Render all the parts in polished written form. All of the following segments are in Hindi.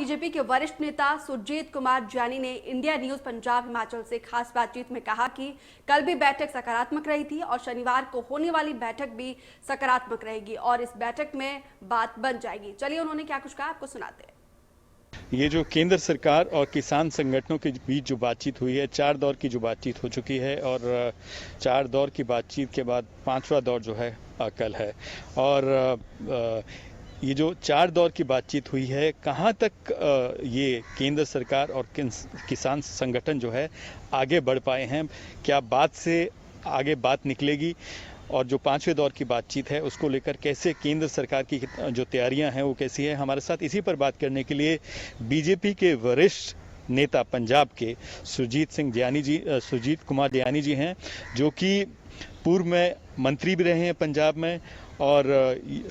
बीजेपी के वरिष्ठ नेता सुरजीत कुमार ज्ञानी ने इंडिया न्यूज पंजाब हिमाचल से खास बातचीत में कहा कि कल भी बैठक सकारात्मक रही थी और शनिवार को होने वाली बैठक भी सकारात्मक रहेगी और इस बैठक में बात बन जाएगी। चलिए उन्होंने क्या कुछ कहा आपको सुनाते हैं। ये जो केंद्र सरकार और किसान संगठनों के बीच जो बातचीत हुई है, 4 दौर की जो बातचीत हो चुकी है और 4 दौर की बातचीत के बाद 5वां दौर जो है कल है। और ये जो 4 दौर की बातचीत हुई है, कहाँ तक ये केंद्र सरकार और किसान संगठन जो है आगे बढ़ पाए हैं, क्या बात से आगे बात निकलेगी, और जो 5वें दौर की बातचीत है उसको लेकर कैसे केंद्र सरकार की जो तैयारियां हैं वो कैसी है। हमारे साथ इसी पर बात करने के लिए बीजेपी के वरिष्ठ नेता पंजाब के सुरजीत कुमार ज्ञानी जी हैं, जो कि पूर्व में मंत्री भी रहे हैं पंजाब में। और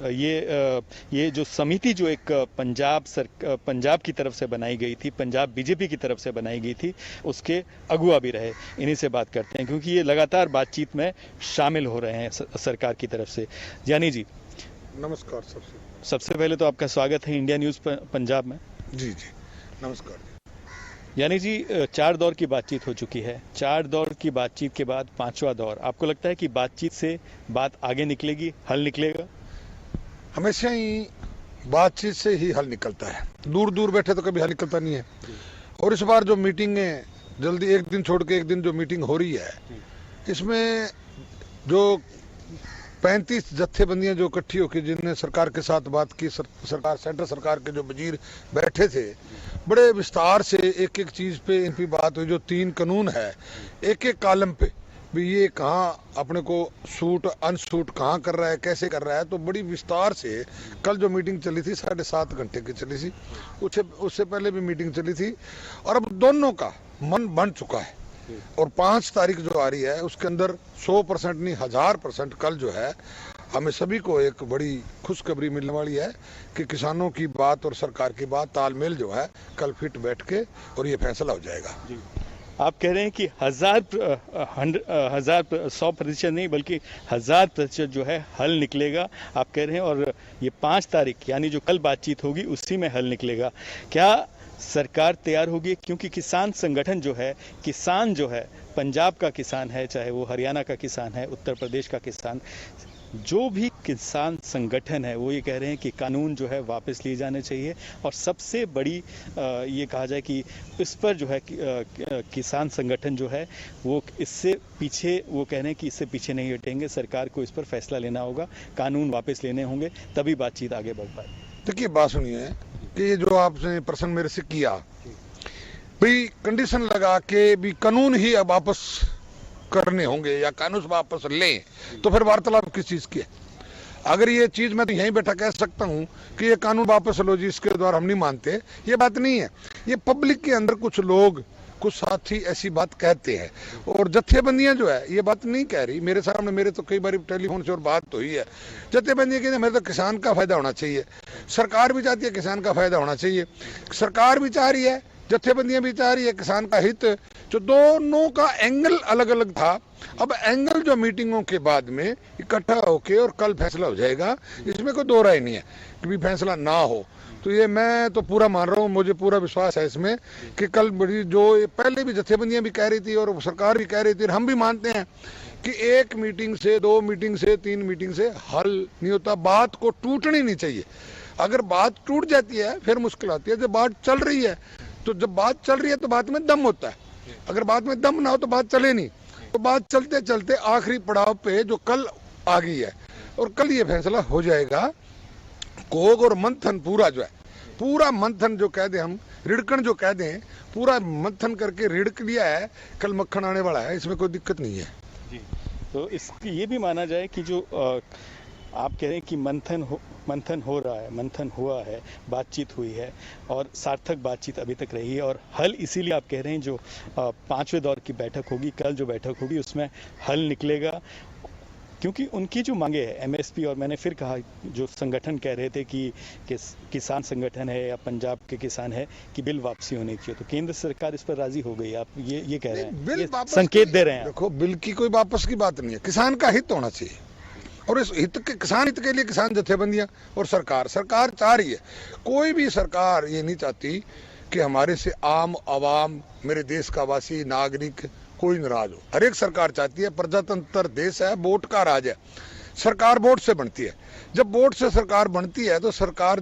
ये जो समिति जो एक पंजाब की तरफ से बनाई गई थी, पंजाब बीजेपी की तरफ से बनाई गई थी, उसके अगुवा भी रहे। इन्हीं से बात करते हैं क्योंकि ये लगातार बातचीत में शामिल हो रहे हैं सरकार की तरफ से। ज्ञानी जी नमस्कार। सबसे पहले तो आपका स्वागत है इंडिया न्यूज पंजाब में। जी नमस्कार। यानी जी 4 दौर की बातचीत हो चुकी है। 4 दौर की बातचीत के बाद 5वां दौर, आपको लगता है कि बातचीत से बात आगे निकलेगी, हल निकलेगा? हमेशा ही बातचीत से ही हल निकलता है, दूर दूर बैठे तो कभी हल निकलता नहीं है। और इस बार जो मीटिंग है, जल्दी एक दिन छोड़ के एक दिन जो मीटिंग हो रही है, इसमें जो 35 जत्थेबंदियां जो इकट्ठी होकर जिनने सरकार के साथ बात की, सरकार सेंट्रल सरकार के जो वजीर बैठे थे, बड़े विस्तार से एक एक चीज पे इनकी बात हुई। जो 3 कानून है, एक एक कॉलम पे भी ये कहाँ अपने को सूट अनसूट कहाँ कर रहा है, कैसे कर रहा है, तो बड़ी विस्तार से कल जो मीटिंग चली थी 7.5 घंटे की चली थी। उससे पहले भी मीटिंग चली थी और अब दोनों का मन बन चुका है। और 5 तारीख जो आ रही है उसके अंदर 100% नहीं 1000% कल जो है हमें सभी को एक बड़ी खुशखबरी मिलने वाली है कि किसानों की बात और सरकार की बात तालमेल जो है कल फिट बैठ के और ये फैसला हो जाएगा। आप कह रहे हैं कि 100% नहीं बल्कि 1000% जो है हल निकलेगा, आप कह रहे हैं। और ये 5 तारीख यानी जो कल बातचीत होगी उसी में हल निकलेगा। क्या सरकार तैयार होगी? क्योंकि किसान संगठन जो है, किसान जो है, पंजाब का किसान है, चाहे वो हरियाणा का किसान है, उत्तर प्रदेश का किसान, जो भी किसान संगठन है वो ये कह रहे हैं कि कानून जो है वापस लिए जाने चाहिए। और सबसे बड़ी ये कहा जाए कि इस पर जो है किसान संगठन जो है वो इससे पीछे, वो कह रहे हैं कि इससे पीछे नहीं हटेंगे, सरकार को इस पर फैसला लेना होगा, कानून वापस लेने होंगे, तभी बातचीत आगे बढ़ पाए। देखिए, बात सुनिए कि ये जो आपने प्रश्न मेरे से किया, भाई कंडीशन लगा के भी कानून ही अब वापस करने होंगे या कानून वापस लें, तो फिर वार्तालाप किस चीज की है? अगर ये चीज मैं तो यहीं बैठा कह सकता हूं कि ये कानून वापस लो जी, इसके द्वारा हम नहीं मानते, ये बात नहीं है। ये पब्लिक के अंदर कुछ लोग, कुछ साथी ऐसी बात कहते हैं और जत्थेबंदियां जो है ये बात नहीं कह रही। मेरे सामने मेरे तो कई बार टेलीफोन से और बात तो हुई है। जत्थेबंदियां कहते मेरे तो किसान का फायदा होना चाहिए, सरकार भी चाहती है किसान का फायदा होना चाहिए, सरकार भी चाह रही है, जत्थेबंदियां भी चाह रही है किसान का हित। जो दोनों का एंगल अलग अलग था, अब एंगल जो मीटिंगों के बाद में इकट्ठा होके और कल फैसला हो जाएगा, इसमें कोई दो राय नहीं है कि भी फैसला ना हो। तो ये मैं तो पूरा मान रहा हूँ, मुझे पूरा विश्वास है इसमें कि कल बड़ी जो पहले भी जत्थेबंदियां भी कह रही थी और सरकार भी कह रही थी और हम भी मानते हैं कि 1 मीटिंग से 2 मीटिंग से 3 मीटिंग से हल नहीं होता। बात को टूटनी नहीं चाहिए। अगर बात टूट जाती है फिर मुश्किल आती है। जब बात चल रही है, तो जब बात चल रही है तो बात में दम होता है। अगर बात में दम ना हो तो बात चले नहीं। तो बात चलते चलते आखिरी पड़ाव पे जो कल आ गई है और कल ये फैसला हो जाएगा। कोग और मंथन पूरा जो है, पूरा मंथन जो कह दे, हम रिड़कन जो कह दें, पूरा मंथन करके रिड़क लिया है, कल मक्खन आने वाला है, इसमें कोई दिक्कत नहीं है जी। तो इसकी ये भी माना जाए कि जो आप कह रहे हैं कि मंथन हो रहा है, मंथन हुआ है, बातचीत हुई है और सार्थक बातचीत अभी तक रही है और हल, इसीलिए आप कह रहे हैं जो 5वें दौर की बैठक होगी, कल जो बैठक होगी उसमें हल निकलेगा, क्योंकि उनकी जो मांगे है एमएसपी, और मैंने फिर कहा जो संगठन कह रहे थे कि किसान संगठन है या पंजाब के किसान है कि बिल वापसी होनी चाहिए, तो केंद्र सरकार इस पर राजी हो गई। आप ये कह रहे हैं, बिल संकेत दे रहे हैं। देखो, बिल की कोई वापस की बात नहीं है, किसान का हित होना चाहिए। और इस हित के, किसान हित के लिए किसान जत्थेबंदियां और सरकार चाह रही है। कोई भी सरकार ये नहीं चाहती कि हमारे से आम आवाम, मेरे देश का वासी नागरिक कोई नाराज हो। हर एक सरकार चाहती है, प्रजातंत्र देश है, वोट का राज है, सरकार वोट से बनती है। जब वोट से सरकार बनती है तो सरकार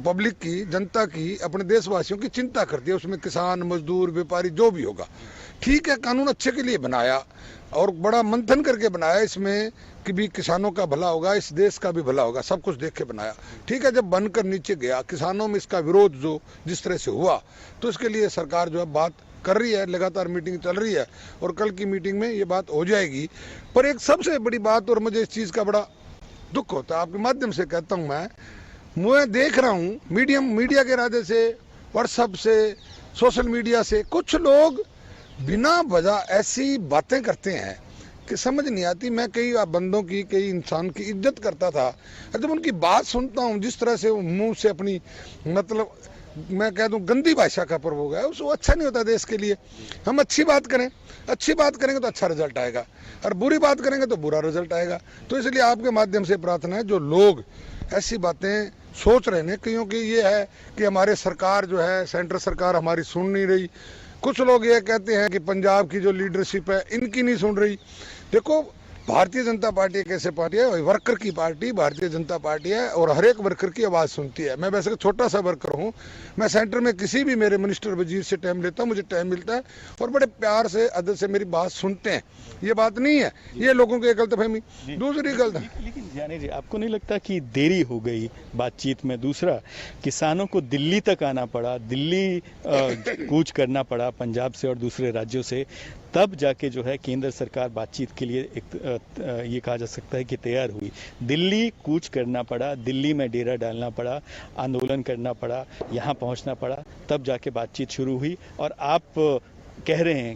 पब्लिक की, जनता की, अपने देशवासियों की चिंता करती है। उसमें किसान, मजदूर, व्यापारी जो भी होगा, ठीक है, कानून अच्छे के लिए बनाया और बड़ा मंथन करके बनाया इसमें कि भी किसानों का भला होगा, इस देश का भी भला होगा, सब कुछ देख के बनाया। ठीक है, जब बनकर नीचे गया, किसानों में इसका विरोध जो जिस तरह से हुआ, तो इसके लिए सरकार जो है बात कर रही है, लगातार मीटिंग चल रही है और कल की मीटिंग में ये बात हो जाएगी। पर एक सबसे बड़ी बात, और मुझे इस चीज का बड़ा दुख होता है, आपके माध्यम से कहता हूं, मैं देख रहा हूं मीडिया के इरादे से, व्हाट्सएप से, सोशल मीडिया से कुछ लोग बिना वजह ऐसी बातें करते हैं कि समझ नहीं आती। मैं कई बंदों की, कई इंसान की इज्जत करता था, जब उनकी बात सुनता हूं, जिस तरह से मुंह से अपनी, मतलब मैं कह दूं गंदी भाषा का प्रयोग है, उसको अच्छा नहीं होता देश के लिए। हम अच्छी बात करें, अच्छी बात करेंगे तो अच्छा रिजल्ट आएगा, और बुरी बात करेंगे तो बुरा रिजल्ट आएगा। तो इसलिए आपके माध्यम से प्रार्थना है, जो लोग ऐसी बातें सोच रहे हैं, क्योंकि ये है कि हमारे सरकार जो है, सेंट्रल सरकार हमारी सुन नहीं रही। कुछ लोग ये कहते हैं कि पंजाब की जो लीडरशिप है इनकी नहीं सुन रही। देखो, भारतीय जनता पार्टी एक ऐसे पार्टी है, वर्कर की पार्टी भारतीय जनता पार्टी है, और हर एक वर्कर की आवाज़ सुनती है। मैं वैसे छोटा सा वर्कर हूँ, मैं सेंटर में किसी भी मेरे मिनिस्टर वजीर से टाइम लेता हूँ, मुझे टाइम मिलता है और बड़े प्यार से, अदब से मेरी बात सुनते हैं। ये बात नहीं है, ये लोगों की गलतफहमी। दूसरी गलत, लेकिन जाने जी, आपको नहीं लगता कि देरी हो गई बातचीत में? दूसरा, किसानों को दिल्ली तक आना पड़ा, दिल्ली कूच करना पड़ा पंजाब से और दूसरे राज्यों से, तब जाके जो है केंद्र सरकार बातचीत के लिए ये कहा जा सकता है कि तैयार हुई। दिल्ली कूच करना पड़ा, दिल्ली में डेरा डालना पड़ा, आंदोलन करना पड़ा, यहाँ पहुँचना पड़ा, तब जाके बातचीत शुरू हुई। और आप कह रहे हैं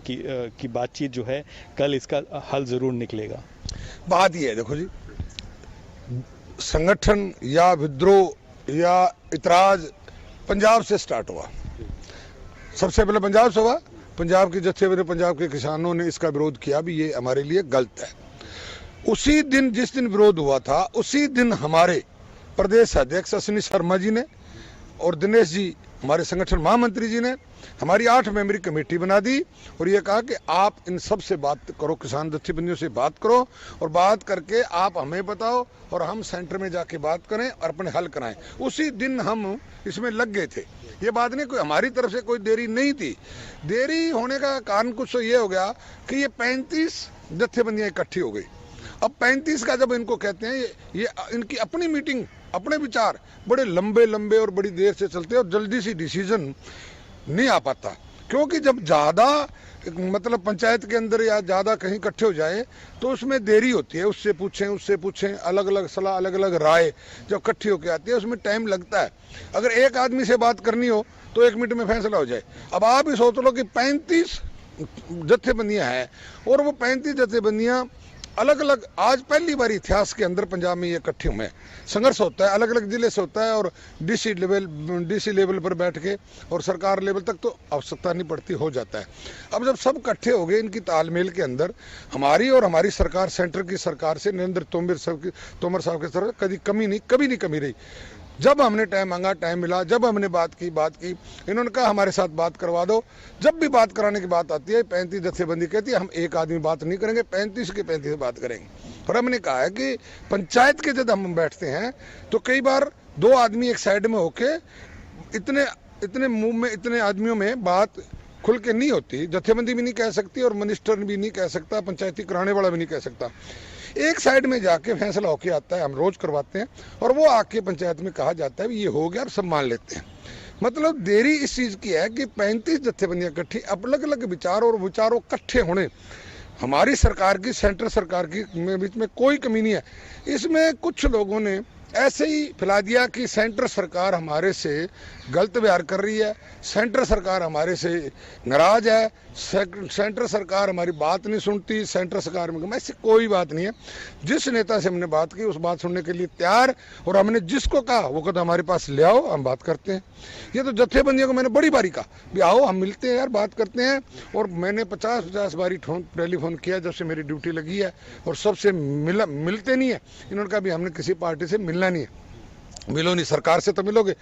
कि बातचीत जो है कल इसका हल जरूर निकलेगा। बात ये है, देखो जी, संगठन या विद्रोह या इतराज पंजाब से स्टार्ट हुआ। सबसे पहले पंजाब से हुआ, पंजाब के जत्थेबंदी, पंजाब के किसानों ने इसका विरोध किया भी, ये हमारे लिए गलत है। उसी दिन, जिस दिन विरोध हुआ था, उसी दिन हमारे प्रदेश अध्यक्ष अश्विनी शर्मा जी ने और दिनेश जी, हमारे संगठन महामंत्री जी ने, हमारी 8 मेंबरी कमेटी बना दी और ये कहा कि आप इन सब से बात करो, किसान जत्थेबंदियों से बात करो, और बात करके आप हमें बताओ और हम सेंटर में जाके बात करें और अपने हल कराएं। उसी दिन हम इसमें लग गए थे। ये बात नहीं, कोई हमारी तरफ से कोई देरी नहीं थी। देरी होने का कारण कुछ तो ये हो गया कि ये 35 जत्थेबंदियां इकट्ठी हो गई। अब 35 का जब इनको कहते हैं, ये इनकी अपनी मीटिंग, अपने विचार बड़े लंबे लंबे और बड़ी देर से चलते हैं और जल्दी से डिसीजन नहीं आ पाता, क्योंकि जब ज़्यादा, मतलब पंचायत के अंदर या ज़्यादा कहीं इकट्ठे हो जाए तो उसमें देरी होती है। उससे पूछें, अलग अलग सलाह, अलग अलग राय जब इकट्ठी होकर आती है, उसमें टाइम लगता है। अगर एक आदमी से बात करनी हो तो 1 मिनट में फैसला हो जाए। अब आप ही सोच लो कि 35 जत्थेबंदियां हैं और वो 35 जत्थेबंदियां अलग अलग, आज पहली बार इतिहास के अंदर पंजाब में ये इकट्ठे हुए हैं। संघर्ष होता है, अलग अलग जिले से होता है और डीसी लेवल पर बैठ के और सरकार लेवल तक तो आवश्यकता नहीं पड़ती, हो जाता है। अब जब सब इकट्ठे हो गए, इनकी तालमेल के अंदर हमारी और हमारी सरकार, सेंटर की सरकार से, नरेंद्र तोमर साहब की तरफ कभी नहीं कमी रही। जब हमने टाइम मांगा, टाइम मिला, जब हमने बात की, इन्होंने कहा हमारे साथ बात करवा दो। जब भी बात कराने की बात आती है, 35 जत्थेबंदी कहती है हम एक आदमी बात नहीं करेंगे, 35 के 35 बात करेंगे। और हमने कहा है कि पंचायत के जब हम बैठते हैं तो कई बार 2 आदमी एक साइड में होके इतने मुंह में, इतने आदमियों में बात खुल के नहीं होती। जत्थेबंदी भी नहीं कह सकती और मिनिस्टर भी नहीं कह सकता, पंचायती कराने वाला भी नहीं कह सकता। एक साइड में जाके फैसला होके आता है, हम रोज करवाते हैं और वो आके पंचायत में कहा जाता है ये हो गया और सब मान लेते हैं। मतलब देरी इस चीज की है कि 35 जत्थेबंदियां इकट्ठी, अलग अलग विचार और विचारों इकट्ठे होने, हमारी सरकार की, सेंट्रल सरकार की बीच में कोई कमी नहीं है। इसमें कुछ लोगों ने ऐसे ही फैला दिया कि सेंटर सरकार हमारे से गलत व्यवहार कर रही है, सेंटर सरकार हमारे से नाराज है, सेंटर सरकार हमारी बात नहीं सुनती, सेंटर सरकार में ऐसी कोई बात नहीं है। जिस नेता से हमने बात की उस बात सुनने के लिए तैयार, और हमने जिसको कहा वो कहता हमारे पास ले आओ, हम बात करते हैं। ये तो जत्थेबंदियों को मैंने बड़ी बारी कहा भी आओ हम मिलते हैं यार, बात करते हैं। और मैंने 50 बारी टेलीफोन किया जब से मेरी ड्यूटी लगी है, और सबसे मिलते नहीं है। इन्होंने कहा भी हमने किसी पार्टी से मिलना नहीं है। मिलो नहीं, सरकार से तो मिलोगे,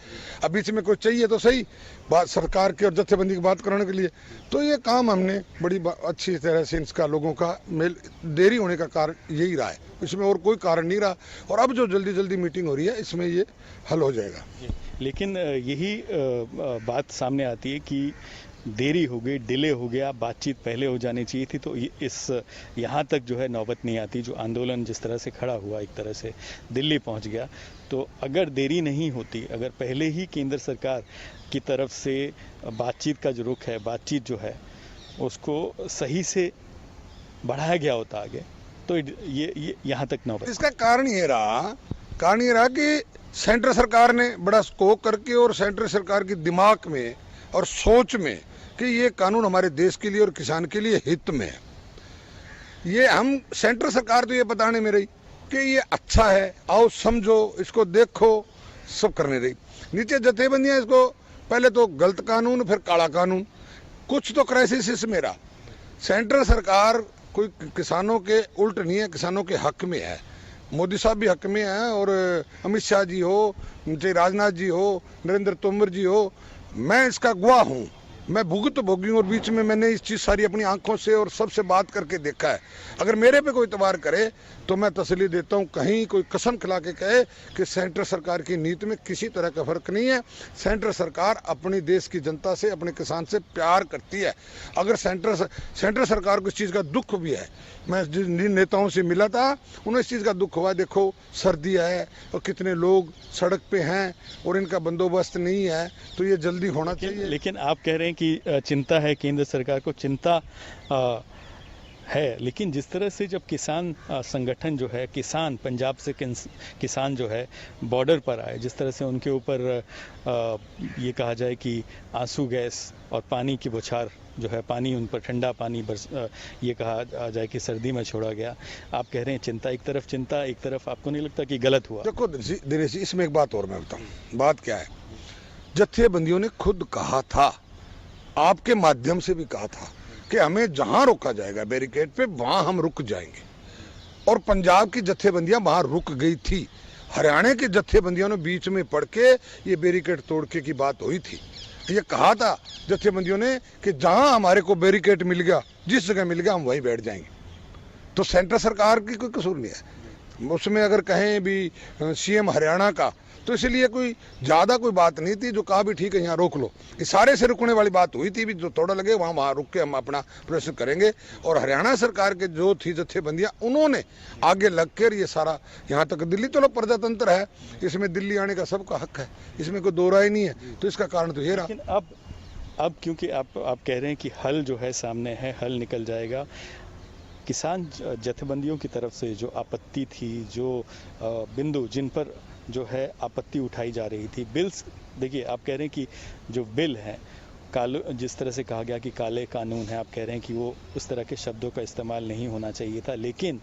अब बीच में कोई चाहिए तो सही बात सरकार की और जत्थेबंदी की बात कराने के लिए। तो ये काम हमने बड़ी अच्छी तरह से इसका लोगों का देरी होने का कारण यही रहा है, इसमें और कोई कारण नहीं रहा। और अब जो जल्दी जल्दी मीटिंग हो रही है इसमें ये हल हो जाएगा। लेकिन यही बात सामने आती है कि देरी हो गई, डिले हो गया, बातचीत पहले हो जानी चाहिए थी, तो इस यहाँ तक जो है नौबत नहीं आती। जो आंदोलन जिस तरह से खड़ा हुआ, एक तरह से दिल्ली पहुँच गया, तो अगर देरी नहीं होती, अगर पहले ही केंद्र सरकार की तरफ से बातचीत का जो रुख है, बातचीत जो है उसको सही से बढ़ाया गया होता आगे, तो ये यहाँ तक नौबत। इसका कारण ये रहा कि सेंटर सरकार ने बड़ा स्कोप करके और सेंटर सरकार के दिमाग में और सोच में कि ये कानून हमारे देश के लिए और किसान के लिए हित में है। ये हम सेंटर सरकार तो ये बताने में रही कि ये अच्छा है, आओ समझो, इसको देखो, सब करने रही। नीचे जत्थेबंदियां इसको पहले तो गलत कानून फिर काला कानून, कुछ तो क्राइसिस इसमें रहा। सेंटर सरकार कोई किसानों के उल्ट नहीं है, किसानों के हक में है। मोदी साहब भी हक में हैं, और अमित शाह जी हो, चाहे राजनाथ जी हो, नरेंद्र तोमर जी हो, मैं इसका गवाह हूँ। मैं भुगत भोगी हूँ और बीच में मैंने इस चीज़ सारी अपनी आंखों से और सबसे बात करके देखा है। अगर मेरे पे कोई इतबार करे तो मैं तसल्ली देता हूँ, कहीं कोई कसम खिला के कहे कि सेंटर सरकार की नीति में किसी तरह का फर्क नहीं है। सेंटर सरकार अपनी देश की जनता से, अपने किसान से प्यार करती है। अगर सेंटर सरकार को इस चीज़ का दुख भी है, मैं जिन नेताओं से मिला था उन्हें इस चीज़ का दुख हुआ, देखो सर्दी है और कितने लोग सड़क पे हैं और इनका बंदोबस्त नहीं है, तो ये जल्दी होना चाहिए। लेकिन आप कह रहे हैं कि चिंता है, केंद्र सरकार को चिंता है, लेकिन जिस तरह से जब किसान संगठन जो है, किसान पंजाब से किसान जो है बॉर्डर पर आए, जिस तरह से उनके ऊपर ये कहा जाए कि आंसू गैस और पानी की बौछार जो है, पानी उन पर ठंडा पानी ये कहा जाए कि सर्दी में छोड़ा गया। आप कह रहे हैं चिंता, एक तरफ चिंता, एक तरफ आपको नहीं लगता कि गलत हुआ? देखो दिनेश जी, इसमें एक बात और मैं बताऊं। बात क्या है, जत्थेबंदियों ने खुद कहा था, आपके माध्यम से भी कहा था कि हमें जहां रोका जाएगा बैरिकेड पे वहां हम रुक जाएंगे, और पंजाब की जत्थेबंदियां वहां रुक गई थी। हरियाणा की जत्थेबंदियों ने बीच में पड़ के ये बैरिकेड तोड़ के की बात हुई थी। ये कहा था जत्थेबंदियों ने कि जहां हमारे को बैरिकेड मिल गया, जिस जगह मिल गया हम वहीं बैठ जाएंगे। तो सेंटर सरकार की कोई कसूर नहीं है उसमें। अगर कहें भी सीएम हरियाणा का, तो इसलिए कोई ज़्यादा कोई बात नहीं थी। जो कहा भी ठीक है यहाँ रोक लो, इस सारे से रुकने वाली बात हुई थी भी, जो थोड़ा लगे वहाँ रुक के हम अपना प्रदर्शन करेंगे। और हरियाणा सरकार के जो थी जत्थेबंदियाँ, उन्होंने आगे लग कर ये सारा यहाँ तक, दिल्ली तो प्रजातंत्र है, इसमें दिल्ली आने का सबका हक है, इसमें कोई दो राय नहीं है। तो इसका कारण तो ये रहा। लेकिन अब क्योंकि आप कह रहे हैं कि हल जो है सामने है, हल निकल जाएगा, किसान जत्थेबंदियों की तरफ से जो आपत्ति थी, जो बिंदु जिन पर जो है आपत्ति उठाई जा रही थी, बिल्स, देखिए आप कह रहे हैं कि जो बिल है, जिस तरह से कहा गया कि काले कानून है, आप कह रहे हैं कि वो उस तरह के शब्दों का इस्तेमाल नहीं होना चाहिए था, लेकिन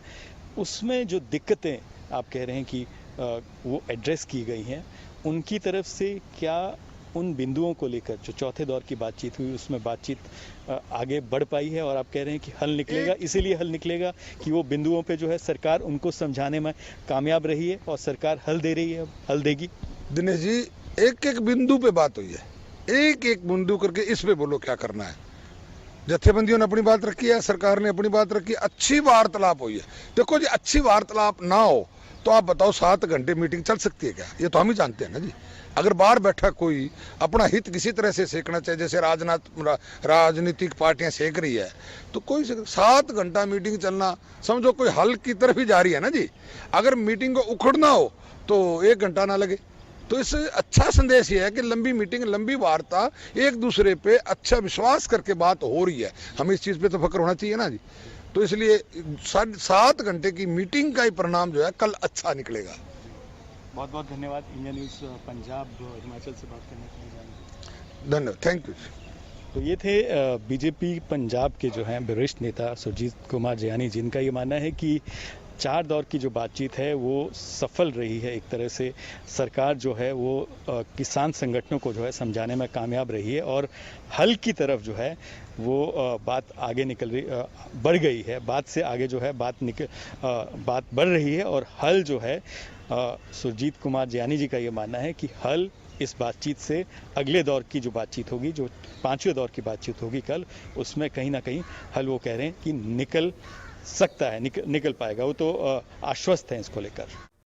उसमें जो दिक्कतें आप कह रहे हैं कि वो एड्रेस की गई हैं, उनकी तरफ से क्या उन बिंदुओं को लेकर जो चौथे दौर की बातचीत हुई, उसमें बातचीत आगे बढ़ पाई है? और आप कह रहे हैं कि हल निकलेगा, इसीलिए हल निकलेगा कि वो बिंदुओं पे जो है सरकार उनको समझाने में कामयाब रही है और सरकार हल दे रही है, हल देगी। दिनेश जी, एक एक बिंदु पे बात हुई है, एक एक बिंदु करके इस पे बोलो क्या करना है। जत्थेबंदियों ने अपनी बात रखी है, सरकार ने अपनी बात रखी है, अच्छी वार्तालाप हुई है। देखो जी, अच्छी वार्तालाप ना हो तो आप बताओ 7 घंटे मीटिंग चल सकती है क्या? ये तो हम ही जानते हैं ना जी। अगर बाहर बैठा कोई अपना हित किसी तरह से सेकना चाहे, जैसे राजनीतिक पार्टियां सेक रही है, तो कोई 7 घंटा मीटिंग चलना समझो कोई हल की तरफ ही जा रही है ना जी। अगर मीटिंग को उखड़ना हो तो 1 घंटा ना लगे। तो इससे अच्छा संदेश ये है कि लंबी मीटिंग, लंबी वार्ता, एक दूसरे पे अच्छा विश्वास करके बात हो रही है। हमें इस चीज़ पे तो फक्र होना चाहिए ना जी। तो इसलिए 7 घंटे की मीटिंग का ही परिणाम जो है कल अच्छा निकलेगा। बहुत बहुत धन्यवाद इंडिया न्यूज़ पंजाब हिमाचल से बात करने के लिए जाने। धन्यवाद, थैंक यू। तो ये थे बीजेपी पंजाब के जो हैं वरिष्ठ नेता सुरजीत कुमार जियानी, जिनका ये मानना है कि 4 दौर की जो बातचीत है वो सफल रही है। एक तरह से सरकार जो है वो किसान संगठनों को जो है समझाने में कामयाब रही है और हल की तरफ जो है वो बात आगे निकल रही बढ़ गई है। बात से आगे जो है बात बढ़ रही है और हल जो है सुरजीत कुमार जियानी जी का ये मानना है कि हल इस बातचीत से अगले दौर की जो बातचीत होगी, जो 5वें दौर की बातचीत होगी कल, उसमें कहीं ना कहीं हल वो कह रहे हैं कि निकल सकता है, निकल पाएगा। वो तो आश्वस्त हैं इसको लेकर।